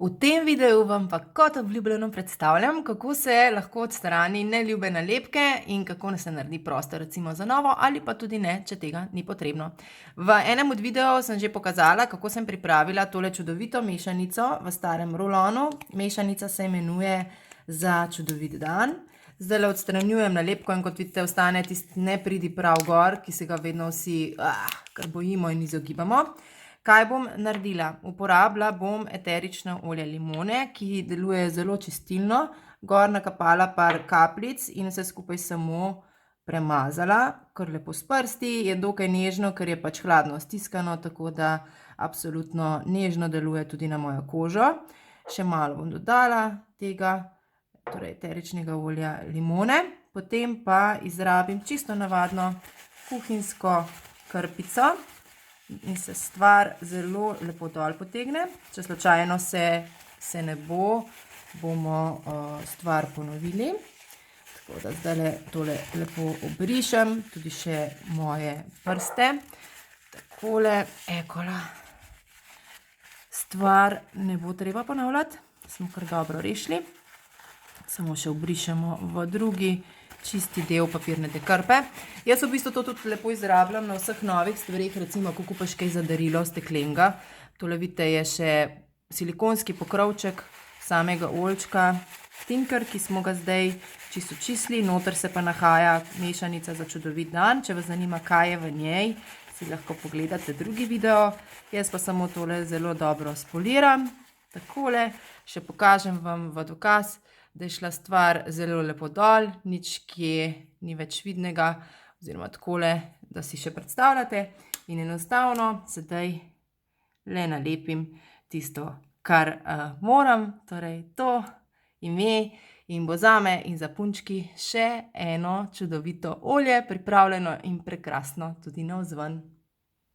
V tem videu vam pa kot obljubljeno predstavljam, kako se lahko odstrani neljube nalepke in kako se naredi prostor recimo za novo ali pa tudi ne, če tega ni potrebno. V enem od videov sem že pokazala, kako sem pripravila tole čudovito mešanico v starem rulonu. Mešanica se imenuje Za čudovit dan. Zdajle odstranjujem nalepko in kot vidite ostane tisti nepridiprav gor, ki se ga vedno vsi kar bojimo in izogibamo. Kaj bom naredila? Uporabila bom eterično olje limone, ki deluje zelo čistilno. Gor nakapala par kapljic in vse skupaj samo premazala, kar lepo s prsti. Je dokaj nežno, ker je pač hladno stiskano, tako da absolutno nežno deluje tudi na mojo kožo. Še malo bom dodala tega, torej eteričnega olja limone. Potem pa izrabim čisto navadno kuhinjsko krpico. In se stvar zelo lepo dol potegne. Če slučajno se ne bo, bomo stvar ponovili. Tako da zdajle tole lepo obrišem, tudi še moje prste. Takole, ekola. Stvar ne bo treba ponavljati, smo kar dobro rešili. Samo še obrišemo v drugi čisti del papirnate krpe. Jaz v bistvu to tudi lepo izrabljam na vseh novih stvareh, recimo, ko kupaš kaj za darilo steklenega. Tole vidite je še silikonski pokrovček samega oljčka Tinker, ki smo ga zdaj čisto čistili. Noter se pa nahaja mešanica Za čudovit dan. Če vas zanima, kaj je v njej, si lahko pogledate drugi video. Jaz pa samo tole zelo dobro spoliram. Takole, še pokažem vam v dokaz, da je šla stvar zelo lepo dol, nič kje ni več vidnega, oziroma takole, da si še predstavljate. In enostavno sedaj le nalepim tisto, kar moram, torej to ime, in bo zame in za punčki še eno čudovito olje, pripravljeno in prekrasno tudi navzven.